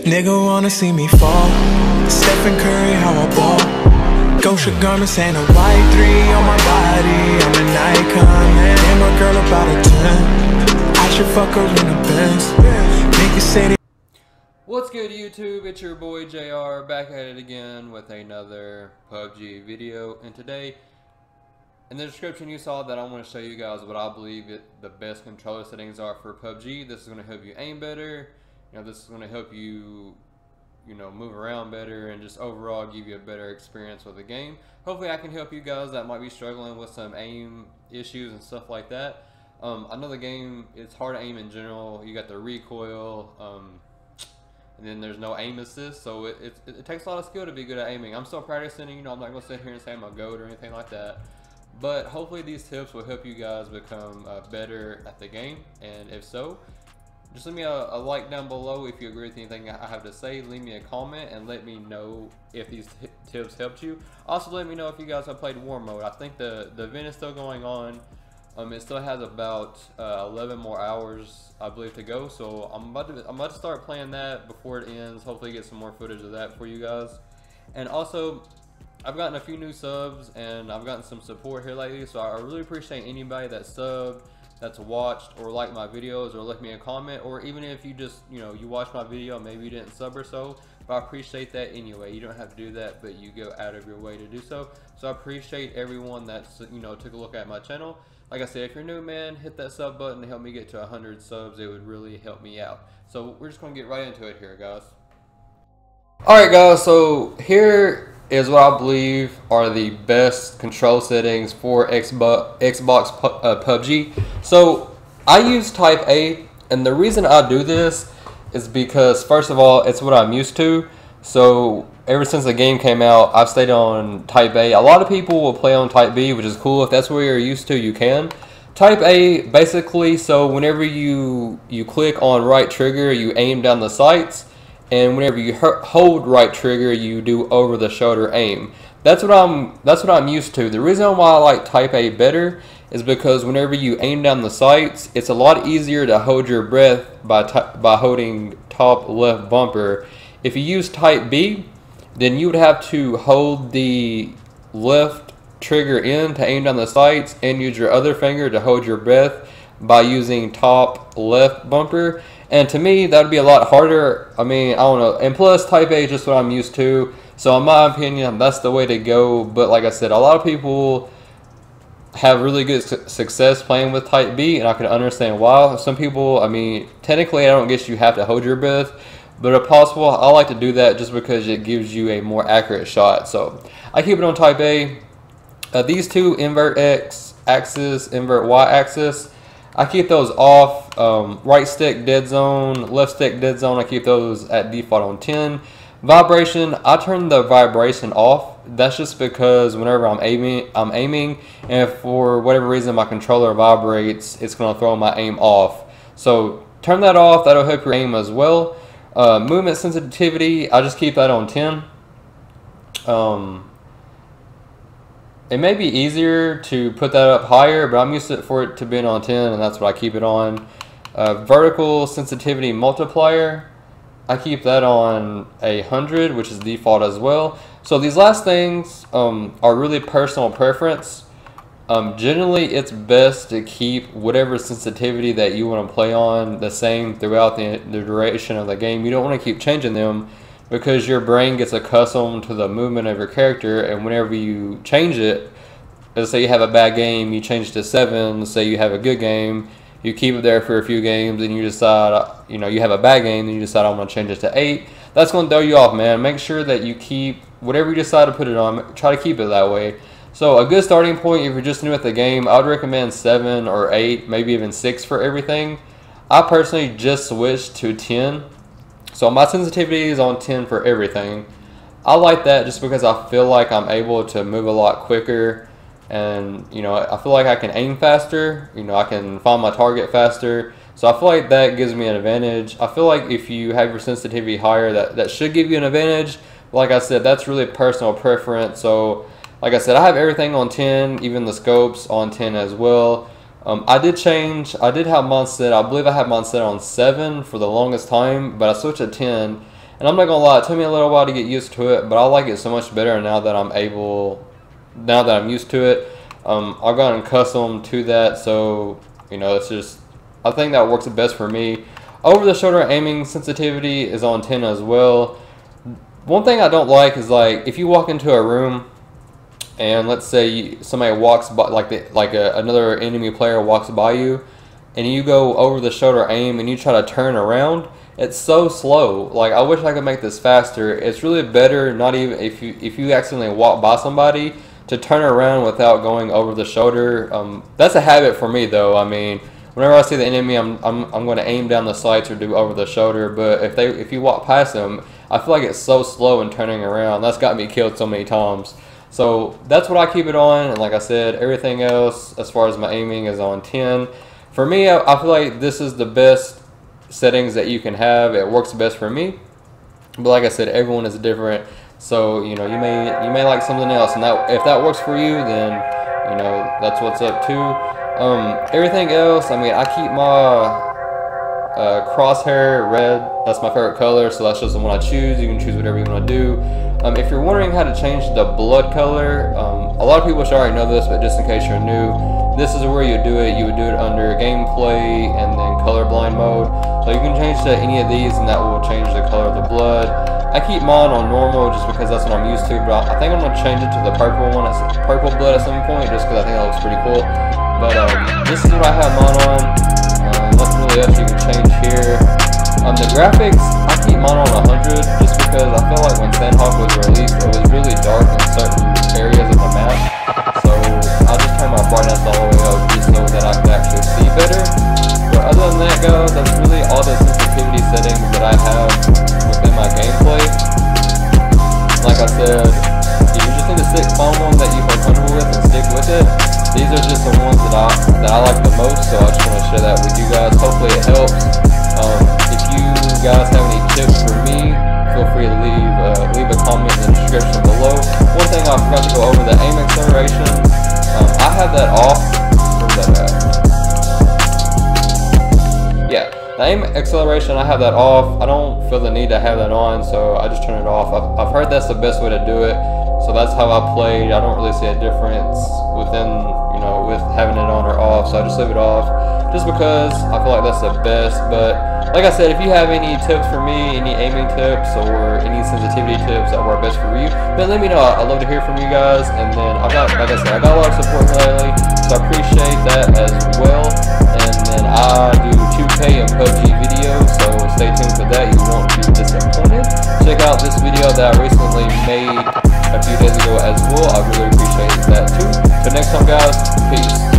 Nigga wanna see me fall. Stephen Curry, how I ball. Gosha garments and a white 3 on my body. I'm an icon, man. Damn, a girl about a 10. I should fuck her in a Benz. Niggas say they. What's good, YouTube? It's your boy JR back at it again with another PUBG video. And today, in the description you saw that I want to show you guys what I believe the best controller settings are for PUBG. This is going to help you aim better. This is going to help you, move around better and just overall give you a better experience with the game. Hopefully I can help you guys that might be struggling with some aim issues and stuff like that. I know the game, it's hard to aim in general. You got the recoil, and then there's no aim assist, so it takes a lot of skill to be good at aiming. I'm still practicing, I'm not going to sit here and say I'm a GOAT or anything like that. But hopefully these tips will help you guys become better at the game, and if so, just leave me a like down below if you agree with anything I have to say. Leave me a comment and let me know if these tips helped you. Also, let me know if you guys have played War Mode. I think the event is still going on. It still has about 11 more hours, I believe, to go. So I'm about to start playing that before it ends. Hopefully get some more footage of that for you guys. And also, I've gotten a few new subs and I've gotten some support here lately. So I really appreciate anybody that subbed, that's watched or liked my videos or left me a comment, or even if you just you watched my video, maybe you didn't sub or so, but I appreciate that anyway. You don't have to do that, but you go out of your way to do so. So I appreciate everyone that's took a look at my channel. Like I said, if you're new, man, hit that sub button to help me get to 100 subs. It would really help me out. So we're just gonna get right into it here, guys. Alright guys, so here is what I believe are the best control settings for Xbox PUBG. So I use Type A, and the reason I do this is because, first of all, it's what I'm used to. So ever since the game came out, I've stayed on Type A. A lot of people will play on Type B, which is cool. If that's what you're used to, you can. Type A, basically, so whenever you click on right trigger, you aim down the sights. And whenever you hold right trigger, you do over the shoulder aim. That's what I'm used to. The reason why I like Type A better is because whenever you aim down the sights, it's a lot easier to hold your breath by holding top left bumper. If you use Type B, then you would have to hold the left trigger in to aim down the sights and use your other finger to hold your breath by using top left bumper. And to me, that would be a lot harder. I mean, I don't know. And plus, Type A is just what I'm used to. So in my opinion, that's the way to go. But like I said, a lot of people have really good success playing with Type B, and I can understand why. Some people, I mean, technically, I don't guess you have to hold your breath. But if possible, I like to do that just because it gives you a more accurate shot. So I keep it on Type A. These two, invert X axis, invert Y axis, I keep those off. Right stick dead zone, left stick dead zone, I keep those at default on 10. Vibration, I turn the vibration off. That's just because whenever I'm aiming, and if for whatever reason my controller vibrates, it's going to throw my aim off. So turn that off. That'll help your aim as well. Movement sensitivity, I just keep that on 10. It may be easier to put that up higher, but I'm used for it to being on 10, and that's what I keep it on. Vertical sensitivity multiplier, I keep that on 100, which is default as well. So these last things are really personal preference. Generally, it's best to keep whatever sensitivity that you want to play on the same throughout the duration of the game. You don't want to keep changing them, because your brain gets accustomed to the movement of your character, and whenever you change it, let's say you have a bad game, you change to 7, let's say you have a good game, you keep it there for a few games, and you decide, you have a bad game, and you decide I'm going to change it to 8, that's going to throw you off, man. Make sure that you keep, whatever you decide to put it on, try to keep it that way. So a good starting point, if you're just new at the game, I would recommend 7 or 8, maybe even 6 for everything. I personally just switched to 10. So my sensitivity is on 10 for everything. I like that just because I feel like I'm able to move a lot quicker, and I feel like I can aim faster. I can find my target faster. So I feel like that gives me an advantage. I feel like if you have your sensitivity higher, that should give you an advantage. Like I said, that's really personal preference. So like I said, I have everything on 10, even the scopes on 10 as well. I did have mine set, I believe I had mine set on 7 for the longest time, but I switched to 10, And I'm not gonna lie, it took me a little while to get used to it, but I like it so much better now that I'm used to it. I've gotten accustomed to that, so you know, it's just, I think that works the best for me. Over the shoulder aiming sensitivity is on 10 as well. One thing I don't like is, like, if you walk into a room and let's say somebody walks by, another enemy player walks by you, and you go over the shoulder aim and you try to turn around, it's so slow. Like, I wish I could make this faster. It's really better, not even if you accidentally walk by somebody, to turn around without going over the shoulder. That's a habit for me, though. I mean, whenever I see the enemy, I'm going to aim down the sights or do over the shoulder. But if you walk past them, I feel like it's so slow in turning around. That's got me killed so many times. So that's what I keep it on. And like I said, everything else as far as my aiming is on 10. For me, I feel like this is the best settings that you can have. It works best for me. But like I said, everyone is different. So, you know, you may like something else, and if that works for you, then, you know, that's what's up too. Everything else, I mean, I keep my crosshair red. That's my favorite color, so that's just the one I choose. You can choose whatever you want to do. If you're wondering how to change the blood color, a lot of people should already know this, but just in case you're new, this is where you do it. You would do it under gameplay and then colorblind mode. So you can change to any of these, and that will change the color of the blood. I keep mine on normal just because that's what I'm used to, but I think I'm going to change it to the purple one. It's purple blood at some point, just because I think that looks pretty cool. But this is what I have mine on. Nothing really else you can change here. The graphics, I keep mine on 100 just because I feel like when Sandhawk was released, it was really dark in certain areas of the map. So I just turn my brightness all the way up just so that I can actually see better. But other than that, guys, that's really all the sensitivity settings that I have within my gameplay. Like I said, you just need to find one that you feel comfortable with and stick with it. These are just the ones that I like the most, so I just want to share that with you guys. Hopefully it helps. If you guys have any tips for me, feel free to leave a comment in the description below. One thing I forgot to go over, the aim acceleration. I have that off. Where's that at? Yeah, the aim acceleration, I have that off. I don't feel the need to have that on, so I just turn it off. I've heard that's the best way to do it, so that's how I played. I don't really see a difference within, you know, with having it on or off, so I just leave it off just because I feel like that's the best. But like I said, if you have any tips for me, any aiming tips or any sensitivity tips that work best for you, then let me know. I'd love to hear from you guys. And then like I said, I got a lot of support lately, so I appreciate that as well. And then I do 2K and Pubg videos, so stay tuned for that. You won't be disappointed. Check out this video that I recently made a few days ago as well. I really appreciate that too. So next time, guys, peace.